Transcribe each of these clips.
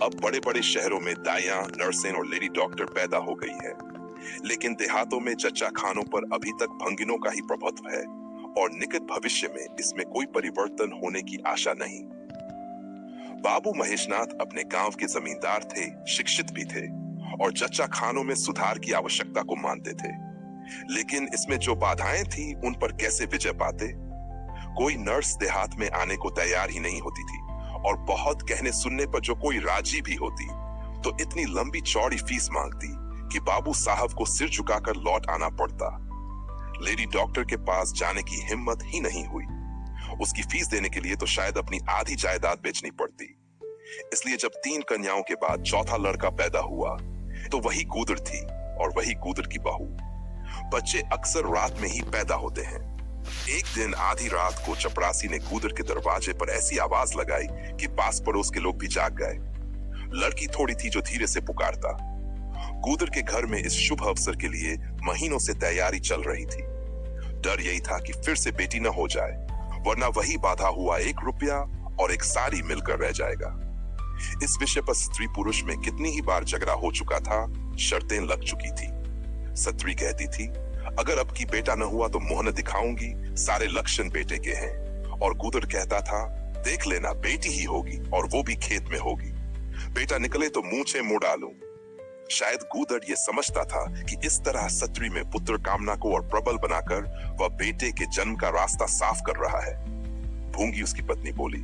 अब बड़े बड़े शहरों में दाइयां, नर्सें और लेडी डॉक्टर पैदा हो गई है, लेकिन देहातों में चच्चा खानों पर अभी तक भंगिनों का ही प्रभुत्व है और निकट भविष्य में इसमें कोई परिवर्तन होने की आशा नहीं। बाबू महेशनाथ अपने गांव के जमींदार थे, शिक्षित भी थे और चच्चा खानों में सुधार की आवश्यकता को मानते थे। लेकिन इसमें जो बाधाएं थी उन पर कैसे विजय पाते? कोई नर्स देहात में आने को तैयार ही नहीं होती थी और बहुत कहने सुनने पर जो कोई राजी भी होती तो इतनी लंबी चौड़ी फीस मांगती कि बाबू साहब को सिर झुकाकर लौट आना पड़ता। लेडी डॉक्टर के पास जाने की हिम्मत ही नहीं हुई। उसकी फीस देने के लिए तो शायद अपनी आधी जायदाद बेचनी पड़ती। इसलिए जब 3 कन्याओं के बाद चौथा लड़का पैदा हुआ तो वही गूदड़ थी और वही गूदड़ की बहू। बच्चे अक्सर रात में ही पैदा होते हैं। एक दिन आधी रात को चपरासी ने गूदड़ के दरवाजे पर ऐसी आवाज लगाई कि पास पड़ोस के लोग भी जाग गए। लड़की थोड़ी थी जो धीरे से पुकारता। गूदड़ के घर में इस शुभ अवसर के लिए महीनों से तैयारी चल रही थी। डर यही था कि फिर से बेटी न हो जाए, वरना वही बाधा हुआ 1 रुपया और 1 साड़ी मिलकर रह जाएगा। इस विषय पर स्त्री पुरुष में कितनी ही बार झगड़ा हो चुका था, शर्तें लग चुकी थी। स्त्री कहती थी, अगर अब की बेटा न हुआ तो मुंह न दिखाऊंगी, सारे लक्षण बेटे के हैं। और गूदड़ कहता था, देख लेना बेटी ही होगी और वो भी खेत में होगी, बेटा निकले तो मुंह मुंह डालूं। शायद गूदड़ ये समझता था कि इस तरह स्त्री में पुत्र कामना को और प्रबल बनाकर वह बेटे के जन्म का रास्ता साफ कर रहा है। भूंगी उसकी पत्नी बोली,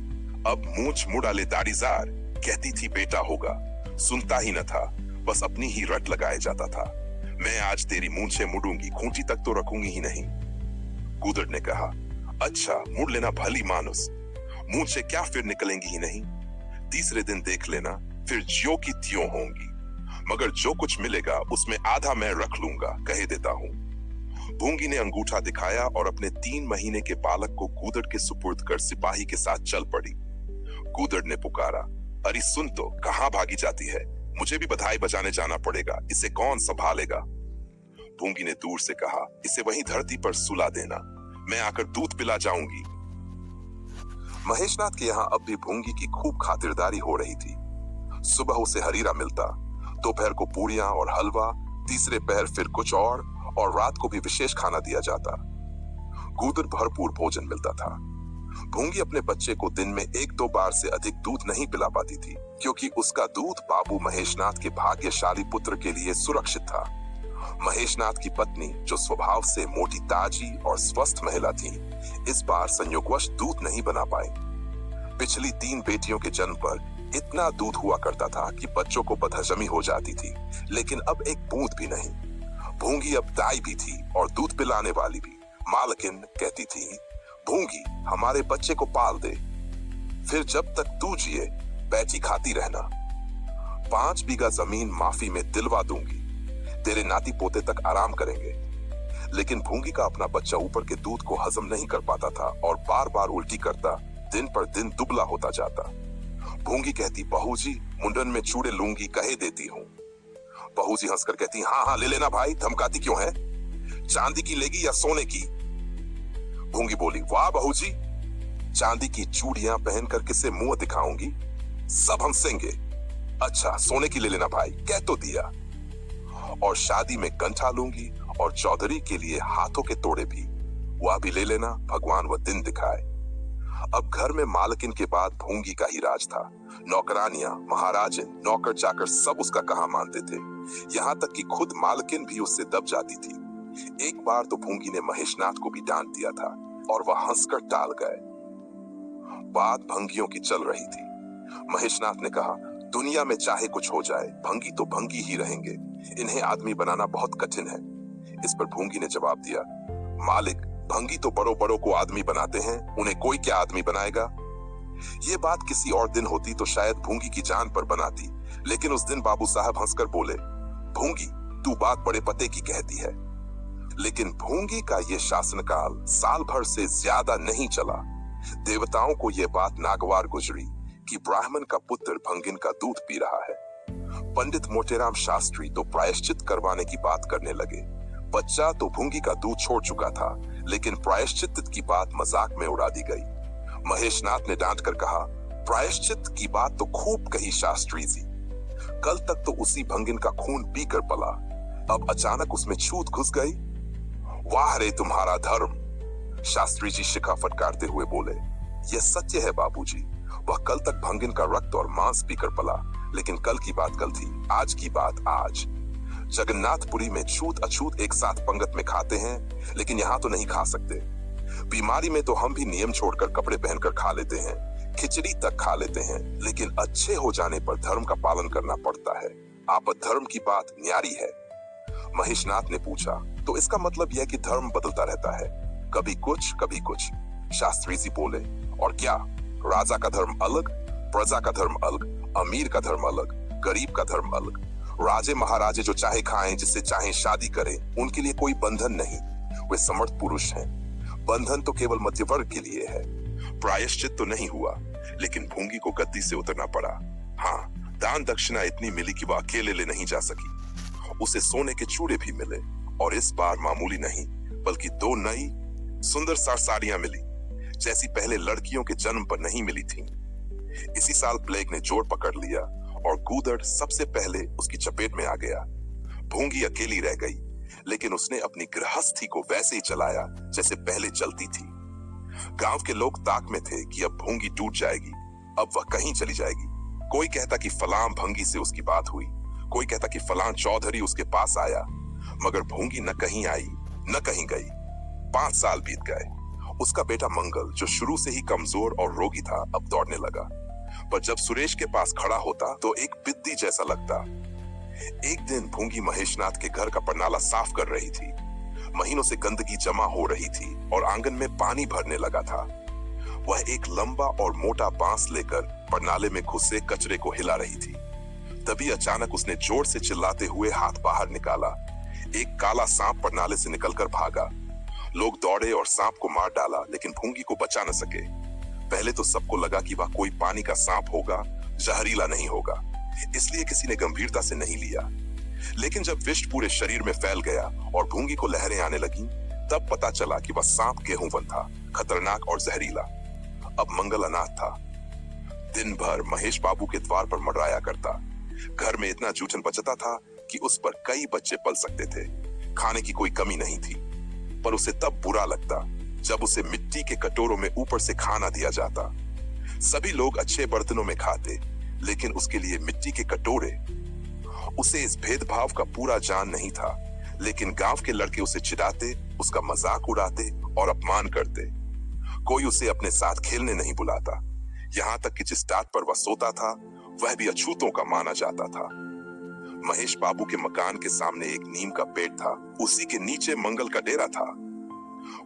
अब मूंछ मुड़ डाले दाढ़ीजार, कहती थी बेटा होगा, सुनता ही न था, बस अपनी ही रट लगाए जाता था। मैं आज तेरी मूंछें मुड़ूंगी, खूंटी तक तो रखूंगी ही नहीं। गूदड़ ने कहा, अच्छा मुड़ लेना भली मानुस, मूंछें क्या फिर निकलेंगी ही नहीं। तीसरे दिन देख लेना, फिर ज्यों की त्यों होंगी, मगर जो कुछ मिलेगा उसमें आधा मैं रख लूंगा, कहे देता हूं। भूंगी ने अंगूठा दिखाया और अपने 3 महीने के बालक को गूदड़ के सुपुर्द कर सिपाही के साथ चल पड़ी। गूदड़ ने पुकारा, अरे सुन तो, कहां भागी जाती है, मुझे भी बधाई बजाने जाना पड़ेगा, इसे कौन संभालेगा। भूंगी ने दूर से कहा, इसे वहीं धरती पर सुला देना, मैं आकर दूध पिला जाऊंगी। महेशनाथ के यहाँ अब भी भूंगी की खूब खातिरदारी हो रही थी। सुबह उसे हरीरा मिलता, दोपहर को पूरियां और हलवा, तीसरे पहर फिर कुछ और रात को भी विशेष खाना दिया जाता। गूदड़ भरपूर भोजन मिलता था। भूंगी अपने बच्चे को दिन में 1-2 बार से अधिक दूध नहीं पिला पाती थी, क्योंकि उसका दूध बाबू महेशनाथ के भाग्यशाली पुत्र के लिए सुरक्षित था। महेशनाथ की पत्नी, जो स्वभाव से मोटी ताजी और स्वस्थ महिला थी, इस बार संयोगवश दूध नहीं बना पाई। पिछली 3 बेटियों के जन्म पर इतना दूध हुआ करता था कि बच्चों को बदहजमी हो जाती थी, लेकिन अब एक बूंद भी नहीं। भूंगी अब दाई भी थी और दूध पिलाने वाली भी। मालकिन कहती थी, भूंगी हमारे बच्चे को पाल दे, फिर जब तक तू जिए बैठी खाती रहना। 5 बीघा जमीन माफी में दिलवा दूंगी, तेरे नाती पोते तक आराम करेंगे। लेकिन भूंगी का अपना बच्चा ऊपर के दूध को हजम नहीं कर पाता था और बार बार उल्टी करता, दिन पर दिन दुबला होता जाता। भूंगी कहती, बहू जी मुंडन में चूड़े लूंगी, कहे देती हूँ। बहू जी हंसकर कहती, हाँ हाँ ले लेना भाई, धमकाती क्यों है, चांदी की लेगी या सोने की। भूंगी बोली, वाह बहू जी, चांदी की चूड़ियां पहनकर किसे मुंह दिखाऊंगी, सब हंसेंगे। अच्छा सोने की ले लेना भाई, कह तो दिया। और शादी में कंठा लूंगी और चौधरी के लिए हाथों के तोड़े भी, वह भी ले लेना, भगवान वह दिन दिखाए। अब घर में मालकिन के बाद भूंगी का ही राज था। नौकरानियां, महाराजन, नौकर चाकर सब उसका कहा मानते थे। यहाँ तक कि खुद मालकिन भी उससे दब जाती थी। एक बार तो भूंगी ने महेशनाथ को भी डांट दिया था और वह हंसकर टाल गए। बात भंगियों की चल रही थी। महेशनाथ ने कहा, दुनिया में चाहे कुछ हो जाए, भंगी तो भंगी ही रहेंगे, इन्हें आदमी बनाना बहुत कठिन है। इस पर भूंगी ने जवाब दिया, मालिक भंगी तो बड़ों बड़ों को आदमी बनाते हैं, उन्हें कोई क्या आदमी बनाएगा। ये बात किसी और दिन होती तो शायद भूंगी की जान पर बनाती, लेकिन उस दिन बाबू साहब हंसकर बोले, भूंगी तू बात बड़े पते की कहती है। लेकिन भूंगी का ये शासनकाल साल भर से ज्यादा नहीं चला। देवताओं को यह बात नागवार गुजरी कि ब्राह्मण का पुत्र भंगिन का दूध पी रहा है। पंडित मोटेराम शास्त्री तो प्रायश्चित करवाने की बात करने लगे। बच्चा तो भूंगी का दूध छोड़ चुका था, लेकिन प्रायश्चित की बात मजाक में उड़ा दी गई। महेशनाथ ने डांट कर कहा, प्रायश्चित की बात तो खूब कही शास्त्री जी। कल तक तो उसी भंगिन का खून पीकर पला, अब अचानक उसमें छूत घुस गई। वाह रे तुम्हारा धर्म, शास्त्री जी शिखा फटकारते हुए बोले। यह सत्य है बाबूजी, वह कल तक भंगिन का रक्त और मांस पीकर पला, लेकिन कल की बात कल थी, आज की बात आज। जगन्नाथपुरी में छूत अछूत एक साथ पंगत में खाते हैं, लेकिन यहाँ तो नहीं खा सकते। बीमारी में तो हम भी नियम छोड़कर कपड़े पहनकर खा लेते हैं, खिचड़ी तक खा लेते हैं, लेकिन अच्छे हो जाने पर धर्म का पालन करना पड़ता है। आप धर्म की बात न्यारी है। महेशनाथ ने पूछा, तो इसका मतलब यह कि धर्म बदलता रहता है, कभी कुछ कभी कुछ। शास्त्री जी बोले, और क्या, राजा का धर्म अलग, प्रजा का धर्म अलग, अमीर का धर्म अलग, गरीब का धर्म अलग। राजे महाराजे जो चाहे खाएं, जिससे चाहे शादी करें, उनके लिए कोई बंधन नहीं, वे समर्थ पुरुष हैं। बंधन तो केवल मध्य वर्ग के लिए है। प्रायश्चित तो नहीं हुआ, लेकिन भूंगी को गद्दी से उतरना पड़ा। हाँ, दान दक्षिणा इतनी मिली कि वह अकेले ले नहीं जा सकी। उसे सोने के चूड़े भी मिले, और इस बार मामूली नहीं बल्कि 2 नई सुंदर साड़ियां मिली, जैसी पहले लड़कियों के जन्म पर नहीं मिली थीं। इसी साल प्लेग ने जोर पकड़ लिया और गूदड़ सबसे पहले उसकी चपेट में आ गया। भूंगी अकेली रह गई, लेकिन उसने अपनी गृहस्थी को वैसे ही चलाया जैसे पहले चलती थी। गांव के लोग ताक में थे कि अब भूंगी टूट जाएगी, अब वह कहीं चली जाएगी। कोई कहता कि फलां भंगी से उसकी बात हुई, कोई कहता कि फलां चौधरी उसके पास आया, मगर भूंगी न कहीं आई न कहीं गई। 5 साल बीत गए। उसका बेटा मंगल, जो शुरू से ही कमजोर और रोगी था, अब दौड़ने लगा, पर जब सुरेश के पास खड़ा होता तो एक बिद्दी जैसा लगता। एक दिन भूंगी महेशनाथ के घर का परनाला साफ कर रही थी। महीनों से गंदगी जमा हो रही थी और आंगन में पानी भरने लगा था। वह एक लंबा और मोटा बांस लेकर परनाले में घुसे कचरे को हिला रही थी। तभी अचानक उसने जोर से चिल्लाते हुए हाथ बाहर निकाला। एक काला सांप परनाले से निकलकर भागा। लोग दौड़े और सांप को मार डाला, लेकिन भूंगी को बचा न सके। पहले तो सबको लगा कि वह कोई पानी का सांप होगा, जहरीला नहीं होगा, इसलिए किसी ने गंभीरता से नहीं लिया। लेकिन जब विष पूरे शरीर में फैल गया और भूंगी को लहरें आने लगी, तब पता चला कि वह सांप गेहूंवन था, खतरनाक और जहरीला। अब मंगल अनाथ था। दिन भर महेश बाबू के द्वार पर मंडराया करता। घर में इतना जूठन बचता था कि उस पर कई बच्चे पल सकते थे। खाने की कोई कमी नहीं थी, पर उसे तब बुरा लगता जब उसे मिट्टी के कटोरों में ऊपर से खाना दिया जाता। सभी लोग अच्छे बर्तनों में खाते, लेकिन उसके लिए मिट्टी के कटोरे। उसे इस भेदभाव का पूरा जान नहीं था, लेकिन गांव के लड़के उसे चिढ़ाते, उसका मजाक उड़ाते और अपमान करते। कोई उसे अपने साथ खेलने नहीं बुलाता। यहाँ तक कि जिस टाट पर वह सोता था, वह भी अछूतों का माना जाता था। महेश बाबू के मकान के सामने एक नीम का पेड़ था, उसी के नीचे मंगल का डेरा था।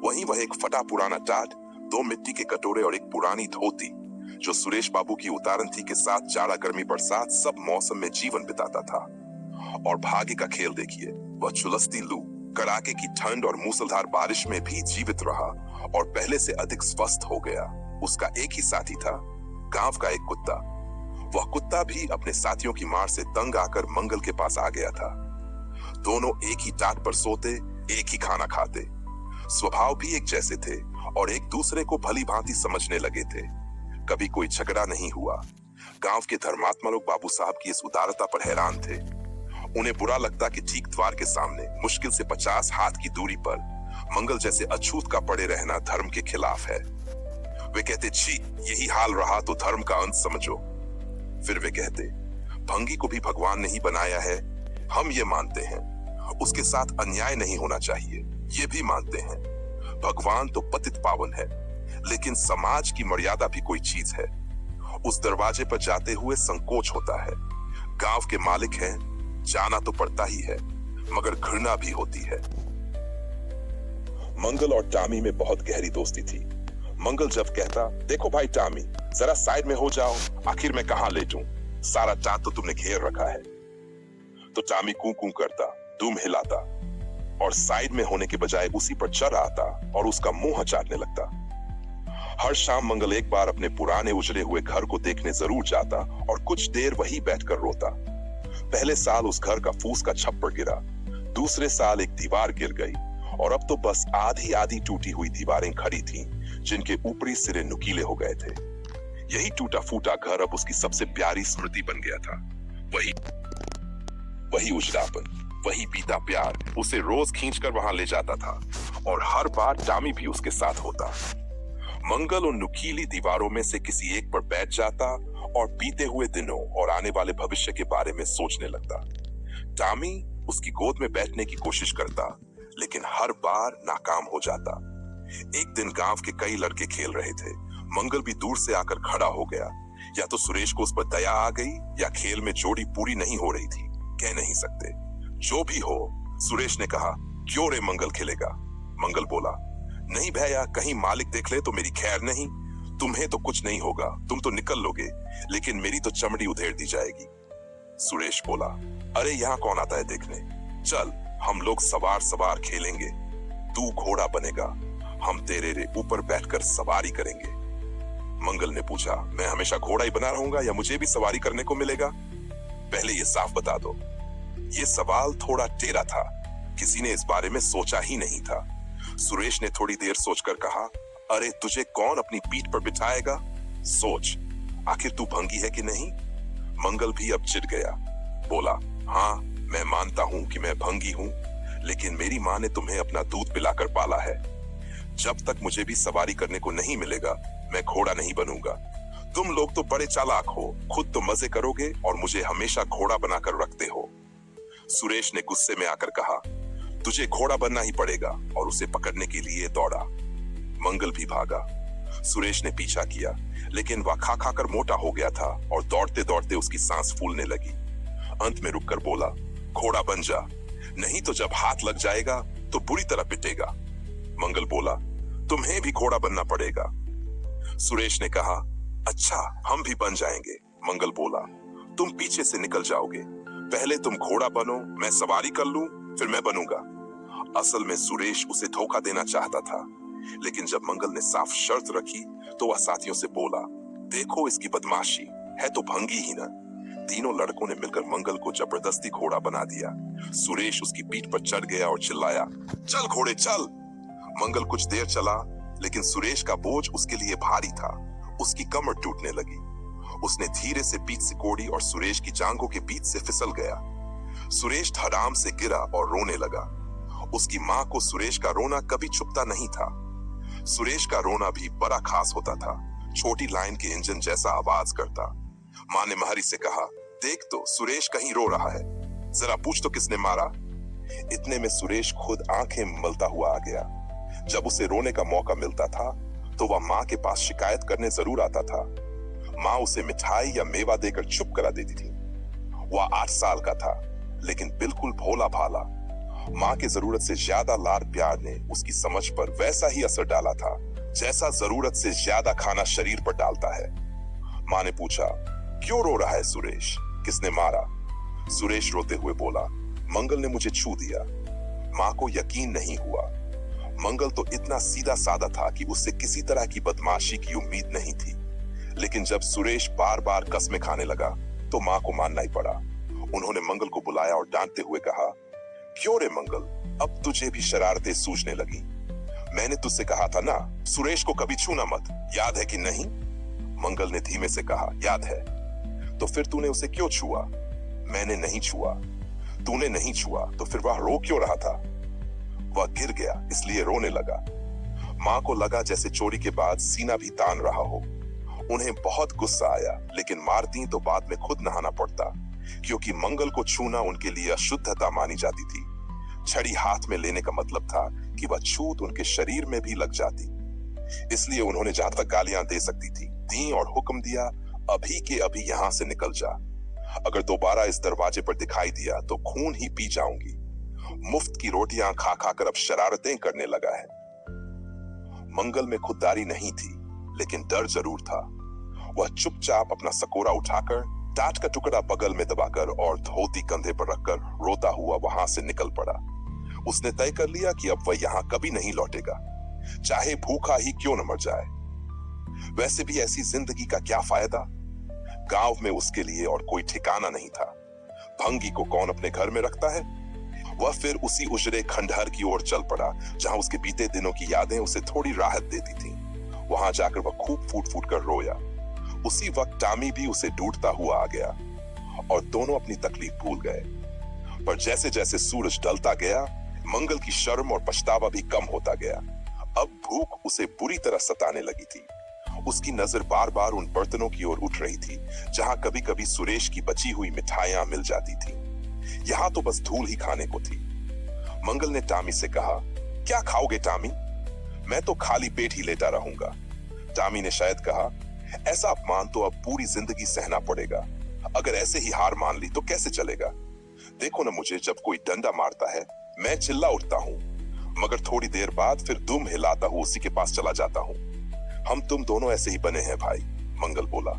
वहीं वह एक फटा पुराना टाट, 2 मिट्टी के कटोरे और एक पुरानी धोती, जो सुरेश बाबू की उतारन थी, के साथ जाड़ा गर्मी बरसात सब मौसम में जीवन बिताता था। और भाग्य का खेल देखिए, वह चुलस्ती लू, कड़ाके की ठंड और मूसलधार बारिश में भी जीवित रहा और पहले से अधिक स्वस्थ हो गया। उसका एक ही साथी था, गांव का एक कुत्ता। वह कुत्ता भी अपने साथियों की मार से तंग आकर मंगल के पास आ गया था। दोनों एक ही टाट पर सोते, एक ही खाना खाते, स्वभाव भी एक जैसे थे और एक दूसरे को भली भांति समझने लगे थे। कभी कोई झगड़ा नहीं हुआ। गांव के धर्मात्मा लोग बाबू साहब की इस उदारता पर हैरान थे। उन्हें बुरा लगता कि ठीक द्वार के सामने मुश्किल से 50 हाथ की दूरी पर मंगल जैसे अछूत का पड़े रहना धर्म के खिलाफ है। वे कहते, छी, यही हाल रहा तो धर्म का अंत समझो। फिर वे कहते, भंगी को भी भगवान ने ही बनाया है, हम ये मानते हैं। उसके साथ अन्याय नहीं होना चाहिए, ये भी मानते हैं। भगवान तो पतित पावन है, लेकिन समाज की मर्यादा भी कोई चीज है। उस दरवाजे पर जाते हुए संकोच होता है। गांव के मालिक हैं, जाना तो पड़ता ही है, मगर घृणा भी होती है। मंगल और टामी में बहुत गहरी दोस्ती थी। मंगल जब कहता, देखो भाई टामी, जरा साइड में हो जाओ, आखिर मैं कहां लेटूं, सारा टाट तो तुमने घेर रखा है। तो टामी कूं कूं करता, दुम हिलाता और साइड में होने के बजाय उसी पर चढ़ आता और उसका मुंह चाटने लगता। हर शाम मंगल एक बार अपने पुराने उजड़े हुए घर को देखने जरूर जाता और कुछ देर वहीं बैठकर रोता। पहले साल उस घर का फूस का छप्पर गिरा, दूसरे साल एक दीवार गिर गई और अब तो बस आधी आधी टूटी हुई दीवारें खड़ी थीं, जिनके ऊपरी सिरे नुकीले हो गए थे। यही टूटा फूटा घर अब उसकी सबसे प्यारी स्मृति बन गया था। वही वही उजड़ापन, वही बीता प्यार उसे रोज खींचकर वहां ले जाता था, और हर बार टामी भी उसके साथ होता। मंगल उन नुकीली दीवारों में से किसी एक पर बैठ जाता और बीते हुए दिनों और आने वाले भविष्य के बारे में सोचने लगता। टामी उसकी गोद में बैठने की कोशिश करता, लेकिन हर बार नाकाम हो जाता। एक दिन गांव के कई लड़के खेल रहे थे। मंगल भी दूर से आकर खड़ा हो गया। या तो सुरेश को उस पर दया आ गई, या खेल में जोड़ी पूरी नहीं हो रही थी, कह नहीं सकते। जो भी हो, सुरेश ने कहा, क्यों रे मंगल खेलेगा? मंगल बोला, नहीं भैया, कहीं मालिक देख ले तो मेरी खैर नहीं। तुम्हें तो कुछ नहीं होगा, तुम तो निकल लोगे, लेकिन मेरी तो चमड़ी उधेड़ दी जाएगी। सुरेश बोला, अरे यहाँ कौन आता है देखने? चल, हम लोग सवार सवार खेलेंगे। तू घोड़ा बनेगा, हम तेरे ऊपर बैठकर सवारी करेंगे। मंगल ने पूछा, मैं हमेशा घोड़ा ही बना रहूंगा या मुझे भी सवारी करने को मिलेगा? पहले ये साफ बता दो। ये सवाल थोड़ा टेढ़ा था, किसी ने इस बारे में सोचा ही नहीं था। सुरेश ने थोड़ी देर सोचकर कहा, अरे तुझे कौन अपनी पीठ पर बिठाएगा? सोच, आखिर तू भंगी है कि नहीं? मंगल भी अब चिढ़ गया, बोला, हाँ मैं मानता हूं कि मैं भंगी हूं, लेकिन मेरी माँ ने तुम्हें अपना दूध पिलाकर पाला है। जब तक मुझे भी सवारी करने को नहीं मिलेगा, मैं घोड़ा नहीं बनूंगा। तुम लोग तो बड़े चालाक हो, खुद तो मजे करोगे और मुझे हमेशा घोड़ा बनाकर रखते हो। सुरेश ने गुस्से में आकर कहा, तुझे घोड़ा बनना ही पड़ेगा, और उसे पकड़ने के लिए दौड़ा। मंगल भी भागा। सुरेश ने पीछा किया, लेकिन वह खा खाकर मोटा हो गया था और दौड़ते दौड़ते उसकी सांस फूलने लगी। अंत में रुककर बोला, घोड़ा बन जा, नहीं तो जब हाथ लग जाएगा तो बुरी तरह पिटेगा। मंगल बोला, तुम्हें भी घोड़ा बनना पड़ेगा। सुरेश ने कहा, अच्छा हम भी बन जाएंगे। मंगल बोला, तुम पीछे से निकल जाओगे, पहले तुम घोड़ा बनो, मैं सवारी कर लूं, फिर मैं बनूंगा। असल में सुरेश उसे धोखा देना चाहता था, लेकिन जब मंगल ने साफ शर्त रखी तो वह साथियों से बोला, देखो इसकी बदमाशी है तो भंगी ही ना। तीनों लड़कों ने मिलकर मंगल को जबरदस्ती घोड़ा बना दिया। सुरेश उसकी पीठ पर चढ़ गया और चिल्लाया, चल घोड़े चल। मंगल कुछ देर चला, लेकिन सुरेश का बोझ उसके लिए भारी था। उसकी कमर टूटने लगी। उसने धीरे से पीठ सिकोड़ी और सुरेश की जांघों के बीच से फिसल गया। सुरेश धड़ाम से गिरा और रोने लगा। उसकी माँ को सुरेश का रोना कभी छुपता नहीं था। सुरेश का रोना भी बड़ा खास होता था, छोटी लाइन के इंजन जैसा आवाज करता। माँ ने महरी से कहा, देख तो सुरेश कहीं रो रहा है, जरा पूछ तो किसने मारा। इतने में सुरेश खुद आंखें मलता हुआ आ गया। जब उसे रोने का मौका मिलता था तो वह माँ के पास शिकायत करने जरूर आता था। माँ उसे मिठाई या मेवा देकर चुप करा देती थी। वह 8 साल का था, लेकिन बिल्कुल भोला भाला। माँ के जरूरत से ज्यादा लाड प्यार ने उसकी समझ पर वैसा ही असर डाला था, जैसा जरूरत से ज्यादा खाना शरीर पर डालता है। माँ ने पूछा, क्यों रो रहा है सुरेश, किसने मारा? सुरेश रोते हुए बोला, मंगल ने मुझे छू दिया। माँ को यकीन नहीं हुआ। मंगल तो इतना सीधा साधा था कि उससे किसी तरह की बदमाशी की उम्मीद नहीं थी, लेकिन जब सुरेश बार बार कस्में खाने लगा तो माँ को मानना ही पड़ा। उन्होंने मंगल को बुलाया और डांटते हुए कहा, क्यों रे मंगल, अब तुझे भी शरारतें सूझने लगी? मैंने तुझसे कहा था ना, सुरेश को कभी छूना मत, याद है कि नहीं? मंगल ने धीमे से कहा, याद है। तो फिर तूने उसे क्यों छुआ? मैंने नहीं छुआ। तूने नहीं छुआ तो फिर वह रो क्यों रहा था? वह गिर गया इसलिए रोने लगा। माँ को लगा जैसे चोरी के बाद सीना भी तान रहा हो। उन्हें बहुत गुस्सा आया, लेकिन मारती तो बाद में खुद नहाना पड़ता, क्योंकि मंगल को छूना उनके लिए अशुद्धता मानी जाती थी। छड़ी हाथ में लेने का मतलब था कि वह छूत उनके शरीर में भी लग जाती। इसलिए उन्होंने जहां तक गालियां दे सकती थी दी और हुक्म दिया, अभी के अभी यहां से निकल जा। अगर दोबारा इस दरवाजे पर दिखाई दिया तो खून ही पी जाऊंगी। मुफ्त की रोटियां खा खाकर अब शरारतें करने लगा है। मंगल में खुददारी नहीं थी, लेकिन डर जरूर था। वह चुपचाप अपना सकोरा उठाकर, टाट का टुकड़ा बगल में दबाकर और धोती कंधे पर रखकर रोता हुआ वहां से निकल पड़ा। उसने तय कर लिया कि अब वह यहां कभी नहीं लौटेगा, चाहे भूखा ही क्यों न मर जाए। वैसे भी ऐसी जिंदगी का क्या फायदा? गांव में उसके लिए और कोई ठिकाना नहीं था। भंगी को कौन अपने घर में रखता है? वह फिर उसी उजड़े खंडहर की ओर चल पड़ा, जहां उसके बीते दिनों की यादें उसे थोड़ी राहत देती थीं। वहां जाकर वह खूब फूट फूट कर रोया। उसी वक्त टामी भी उसे ढूंढता हुआ आ गया और दोनों अपनी तकलीफ भूल गए। पर जैसे जैसे सूरज ढलता गया, मंगल की शर्म और पछतावा भी कम होता गया। अब भूख उसे बुरी तरह सताने लगी थी। उसकी नजर बार बार उन बर्तनों की ओर उठ रही थी जहां कभी कभी सुरेश की बची हुई मिठाइयां मिल जाती थी। यहां तो बस धूल ही खाने को थी। मंगल ने टामी से कहा, क्या खाओगे टामी? मैं तो खाली पेट ही लेटा रहूंगा। टामी ने शायद कहा, ऐसा अपमान तो अब पूरी जिंदगी सहना पड़ेगा। अगर ऐसे ही हार मान ली तो कैसे चलेगा? देखो ना मुझे, जब कोई डंडा मारता है मैं चिल्ला उठता हूँ, मगर थोड़ी देर बाद फिर दुम हिलाता हूँ उसी के पास चला जाता हूँ। हम तुम दोनों ऐसे ही बने हैं भाई, मंगल बोला।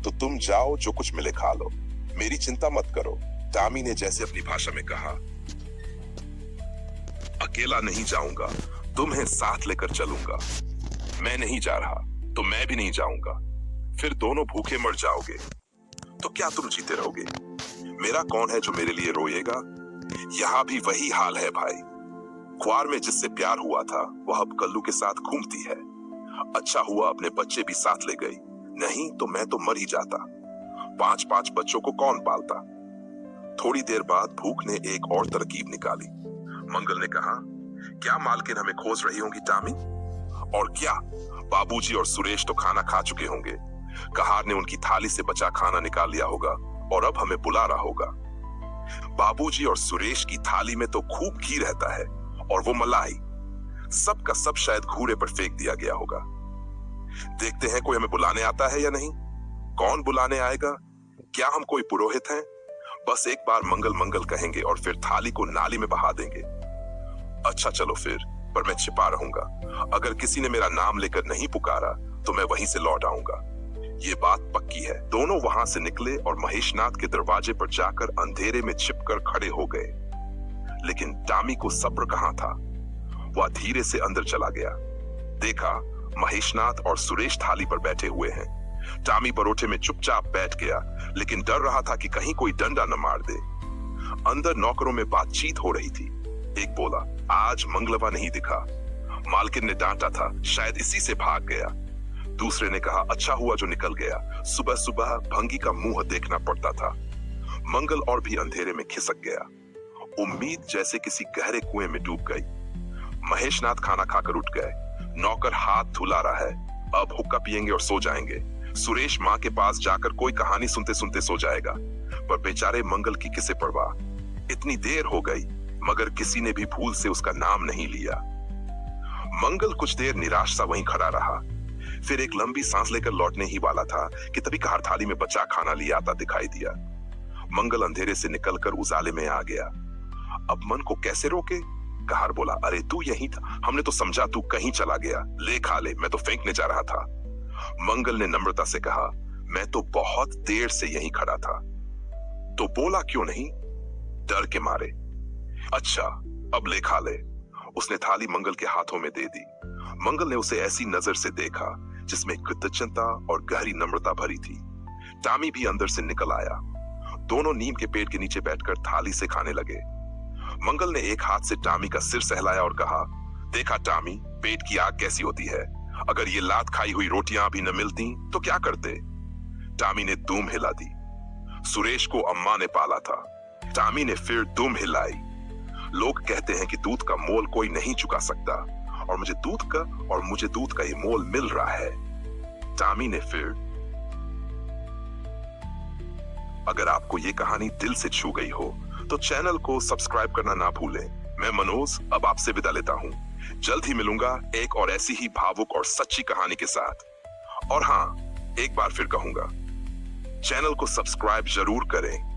तो तुम जाओ, जो कुछ मिले खा लो, मेरी चिंता मत करो। टामी ने जैसे अपनी भाषा में कहा, अकेला नहीं जाऊंगा, तुम्हें साथ लेकर चलूंगा। मैं नहीं जा रहा तो मैं भी नहीं जाऊंगा, फिर दोनों भूखे मर जाओगे। तो क्या तुम जीते रहोगे? मेरा कौन है जो मेरे लिए रोएगा? यहाँ भी वही हाल है भाई। ख्वार में जिससे प्यार हुआ था वह अब कल्लू के साथ घूमती है। अच्छा हुआ अपने बच्चे भी साथ ले गई, नहीं तो मैं तो मर ही जाता। 5-5 बच्चों को कौन पालता? थोड़ी देर बाद भूख ने एक और तरकीब निकाली। मंगल ने कहा, क्या मालकिन हमें खोज रही होंगी टामी? और क्या, बाबूजी और सुरेश तो खाना खा चुके होंगे। कहार ने उनकी थाली से बचा खाना निकाल लिया होगा और अब हमें बुला रहा होगा। बाबूजी और सुरेश की थाली में तो खूब घी रहता है और वो मलाई सब का सब शायद घूरे पर फेंक दिया गया होगा। देखते हैं कोई हमें बुलाने आता है या नहीं। कौन बुलाने आएगा? क्या हम कोई पुरोहित हैं? बस एक बार मंगल मंगल कहेंगे और फिर थाली को नाली में बहा देंगे। अच्छा चलो फिर, पर मैं छिपा रहूंगा। अगर किसी ने मेरा नाम लेकर नहीं पुकारा तो मैं वहीं से लौट आऊंगा। ये बात पक्की है। दोनों वहां से निकले और महेशनाथ के दरवाजे पर जाकर अंधेरे में छिपकर खड़े हो गए। लेकिन टामी को सब्र कहां था। वह धीरे से अंदर चला गया। देखा, महेशनाथ और सुरेश थाली पर बैठे हुए हैं। टामी परोठे में चुपचाप बैठ गया, लेकिन डर रहा था कि कहीं कोई डंडा न मार दे। अंदर नौकरों में बातचीत हो रही थी। एक बोला, आज मंगलवा नहीं दिखा, मालकिन ने डांटा था, शायद इसी से भाग गया। दूसरे ने कहा, अच्छा हुआ जो निकल गया, सुबह सुबह भंगी का मुंह देखना पड़ता था। मंगल और भी अंधेरे में खिसक गया। उम्मीद जैसे किसी गहरे कुएं में डूब गई। महेशनाथ खाना खाकर उठ गए। नौकर हाथ धुला रहा है, अब हुक्का पिएंगे और सो जाएंगे। सुरेश माँ के पास जाकर कोई कहानी सुनते सुनते सो जाएगा। पर बेचारे मंगल की किसे परवाह। इतनी देर हो गई मगर किसी ने भी भूल से उसका नाम नहीं लिया। मंगल कुछ देर निराश सा वहीं खड़ा रहा। फिर एक लंबी सांस लेकर लौटने ही वाला था कि तभी कहार थाली में बचा खाना लिया आता दिखाई दिया। मंगल अंधेरे से निकलकर उजाले में आ गया। अब मन को कैसे रोके? कहार बोला, अरे तू यहीं था, हमने तो समझा तू कहीं चला गया, ले खा ले, मैं तो फेंकने जा रहा था। मंगल ने नम्रता से कहा, मैं तो बहुत देर से यहीं खड़ा था। तो बोला क्यों नहीं? डर के मारे। अच्छा, अब ले खा ले। उसने थाली मंगल के हाथों में दे दी। मंगल ने उसे ऐसी नजर से देखा जिसमें कृतज्ञता और गहरी नम्रता भरी थी। टामी भी अंदर से निकल आया। दोनों नीम के पेड़ के नीचे बैठकर थाली से खाने लगे। मंगल ने एक हाथ से टामी का सिर सहलाया और कहा, देखा टामी, पेट की आग कैसी होती है। अगर ये लात खाई हुई रोटियां भी न मिलती तो क्या करते? टामी ने दुम हिला दी। सुरेश को अम्मा ने पाला था। टामी ने फिर दुम हिलाई। लोग कहते हैं कि दूध का मोल कोई नहीं चुका सकता और मुझे दूध का ये मोल मिल रहा है। टामी ने फिर। अगर आपको ये कहानी दिल से छू गई हो तो चैनल को सब्सक्राइब करना ना भूलें। मैं मनोज अब आपसे विदा लेता हूँ। जल्द ही मिलूंगा एक और ऐसी ही भावुक और सच्ची कहानी के साथ। और हाँ, एक बार फिर कहूंगा, चैनल को सब्सक्राइब जरूर करें